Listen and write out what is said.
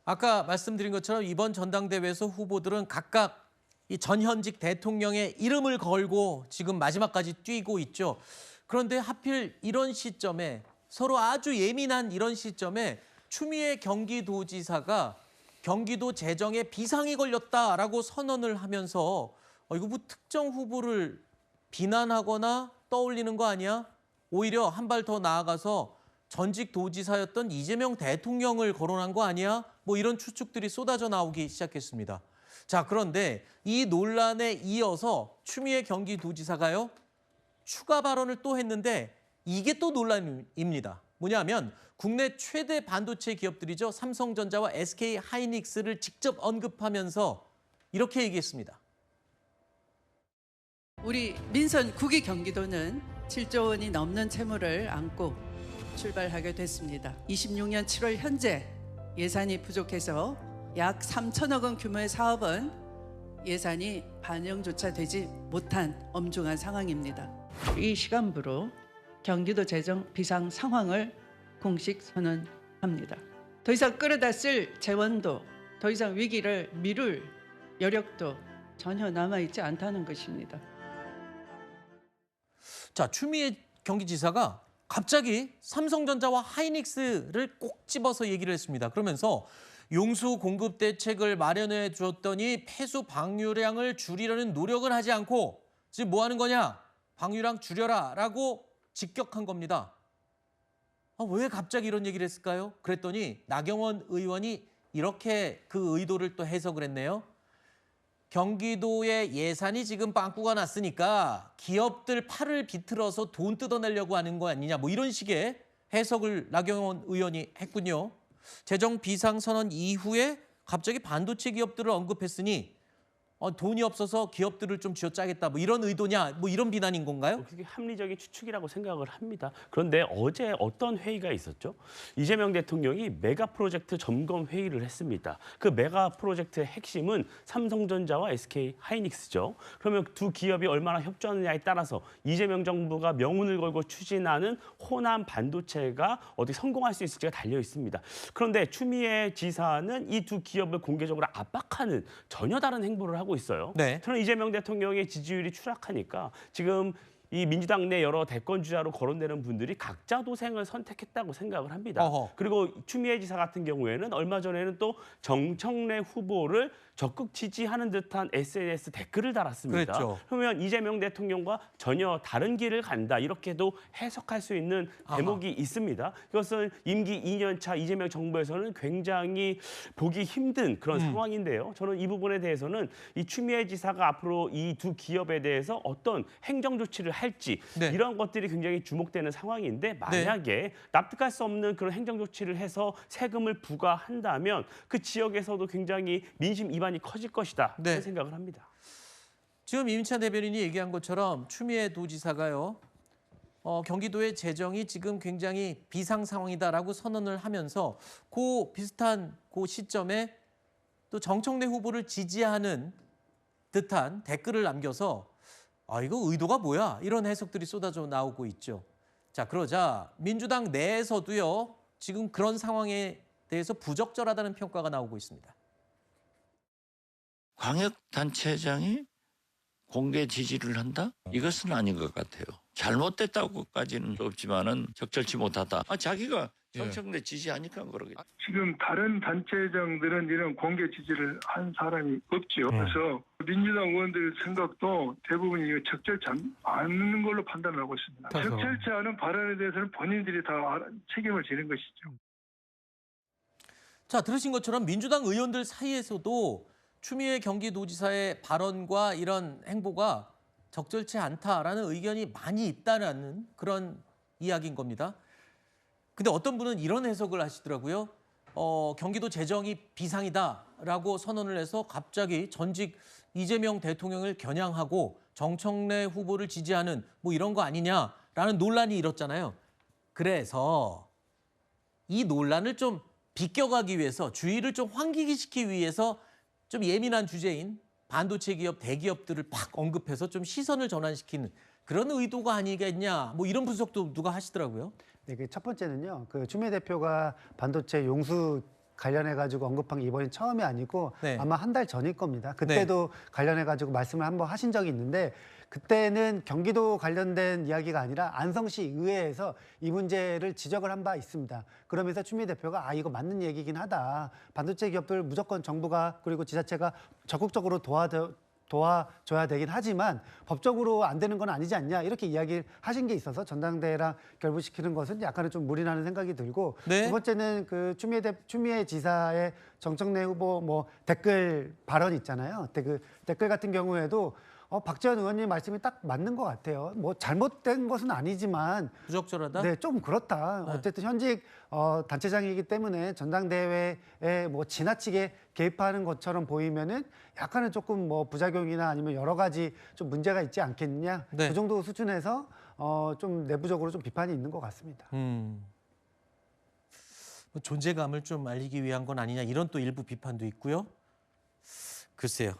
아까 말씀드린 것처럼 이번 전당대회에서 후보들은 각각 이 전현직 대통령의 이름을 걸고 지금 마지막까지 뛰고 있죠. 그런데 하필 이런 시점에 서로 아주 예민한 이런 시점에 추미애 경기도지사가 경기도 재정에 비상이 걸렸다라고 선언을 하면서 이거 뭐 특정 후보를 비난하거나 떠올리는 거 아니야? 오히려 한 발 더 나아가서 전직 도지사였던 이재명 대통령을 거론한 거 아니야? 뭐 이런 추측들이 쏟아져 나오기 시작했습니다. 자, 그런데 이 논란에 이어서 추미애 경기도지사가요, 추가 발언을 또 했는데 이게 또 논란입니다. 뭐냐면 국내 최대 반도체 기업들이죠. 삼성전자와 SK 하이닉스를 직접 언급하면서 이렇게 얘기했습니다. 우리 민선 9기 경기도는 7조 원이 넘는 채무를 안고 출발하게 됐습니다. 26년 7월 현재 예산이 부족해서 약 3천억 원 규모의 사업은 예산이 반영조차 되지 못한 엄중한 상황입니다. 이 시간부로 경기도 재정 비상 상황을 공식 선언합니다. 더 이상 끌어다 쓸 재원도 더 이상 위기를 미룰 여력도 전혀 남아있지 않다는 것입니다. 자, 추미애 경기지사가 갑자기 삼성전자와 하이닉스를 꼭 집어서 얘기를 했습니다. 그러면서 용수 공급 대책을 마련해 주었더니 폐수 방류량을 줄이려는 노력을 하지 않고 지금 뭐 하는 거냐? 방류량 줄여라라고 직격한 겁니다. 왜 갑자기 이런 얘기를 했을까요? 그랬더니 나경원 의원이 이렇게 그 의도를 또 해석을 했네요. 경기도의 예산이 지금 빵꾸가 났으니까 기업들 팔을 비틀어서 돈 뜯어내려고 하는 거 아니냐, 뭐 이런 식의 해석을 나경원 의원이 했군요. 재정 비상선언 이후에 갑자기 반도체 기업들을 언급했으니 돈이 없어서 기업들을 좀 쥐어짜겠다, 뭐 이런 의도냐, 뭐 이런 비난인 건가요? 그게 합리적인 추측이라고 생각을 합니다. 그런데 어제 어떤 회의가 있었죠? 이재명 대통령이 메가 프로젝트 점검 회의를 했습니다. 그 메가 프로젝트의 핵심은 삼성전자와 SK 하이닉스죠. 그러면 두 기업이 얼마나 협조하느냐에 따라서 이재명 정부가 명운을 걸고 추진하는 호남 반도체가 어떻게 성공할 수 있을지가 달려 있습니다. 그런데 추미애 지사는 이 두 기업을 공개적으로 압박하는 전혀 다른 행보를 하고 있어요. 네. 저는 이재명 대통령의 지지율이 추락하니까 지금 이 민주당 내 여러 대권 주자로 거론되는 분들이 각자 도생을 선택했다고 생각을 합니다. 어허. 그리고 추미애 지사 같은 경우에는 얼마 전에는 또 정청래 후보를 적극 지지하는 듯한 SNS 댓글을 달았습니다. 그랬죠. 그러면 이재명 대통령과 전혀 다른 길을 간다, 이렇게도 해석할 수 있는 대목이 있습니다. 이것은 임기 2년 차 이재명 정부에서는 굉장히 보기 힘든 그런 상황인데요. 저는 이 부분에 대해서는 이 추미애 지사가 앞으로 이 두 기업에 대해서 어떤 행정 조치를 할지, 네. 이런 것들이 굉장히 주목되는 상황인데, 만약에 납득할 수 없는 그런 행정 조치를 해서 세금을 부과한다면 그 지역에서도 굉장히 민심 이반이 커질 것이다, 네. 그런 생각을 합니다. 지금 이민찬 대변인이 얘기한 것처럼 추미애 도지사가요, 경기도의 재정이 지금 굉장히 비상 상황이다라고 선언을 하면서 그 비슷한 그 시점에 또 정청래 후보를 지지하는 듯한 댓글을 남겨서 이거 의도가 뭐야? 이런 해석들이 쏟아져 나오고 있죠. 자, 그러자 민주당 내에서도요, 지금 그런 상황에 대해서 부적절하다는 평가가 나오고 있습니다. 광역단체장이 공개 지지를 한다? 이것은 아닌 것 같아요. 잘못됐다고까지는 없지만은 적절치 못하다. 자기가 정청래 지지하니까 그러겠죠. 지금 다른 단체장들은 이런 공개 지지를 한 사람이 없죠. 그래서 민주당 의원들 생각도 대부분 이거 적절치 않는 걸로 판단하고 있습니다. 그래서. 적절치 않은 발언에 대해서는 본인들이 다 책임을 지는 것이죠. 자, 들으신 것처럼 민주당 의원들 사이에서도 추미애 경기도지사의 발언과 이런 행보가 적절치 않다라는 의견이 많이 있다는 그런 이야기인 겁니다. 근데 어떤 분은 이런 해석을 하시더라고요. 경기도 재정이 비상이다라고 선언을 해서 갑자기 전직 이재명 대통령을 겨냥하고 정청래 후보를 지지하는 뭐 이런 거 아니냐라는 논란이 일었잖아요. 그래서 이 논란을 좀 비껴가기 위해서, 주의를 좀 환기시키기 위해서 좀 예민한 주제인 반도체 기업, 대기업들을 팍 언급해서 좀 시선을 전환시키는 그런 의도가 아니겠냐, 뭐 이런 분석도 누가 하시더라고요. 네, 그 첫 번째는요. 그 추미애 대표가 반도체 용수 관련해가지고 언급한 게 이번이 처음이 아니고 네. 아마 한 달 전일 겁니다. 그때도 관련해가지고 말씀을 한번 하신 적이 있는데 그때는 경기도 관련된 이야기가 아니라 안성시 의회에서 이 문제를 지적을 한 바 있습니다. 그러면서 추미애 대표가 이거 맞는 얘기긴 하다. 반도체 기업들 무조건 정부가 그리고 지자체가 적극적으로 도와줘야 되긴 하지만 법적으로 안 되는 건 아니지 않냐 이렇게 이야기를 하신 게 있어서 전당대회랑 결부시키는 것은 약간은 좀 무리라는 생각이 들고 네. 두 번째는 그 추미애 지사의 정청래 후보 뭐 댓글 발언 있잖아요. 댓글 같은 경우에도 박지원 의원님 말씀이 딱 맞는 것 같아요. 뭐 잘못된 것은 아니지만 부적절하다? 네, 좀 그렇다. 네. 어쨌든 현직 단체장이기 때문에 전당대회에 뭐 지나치게 개입하는 것처럼 보이면은 약간은 조금 뭐 부작용이나 아니면 여러 가지 좀 문제가 있지 않겠느냐. 네. 그 정도 수준에서 좀 내부적으로 좀 비판이 있는 것 같습니다. 뭐 존재감을 좀 알리기 위한 건 아니냐 이런 또 일부 비판도 있고요. 글쎄요.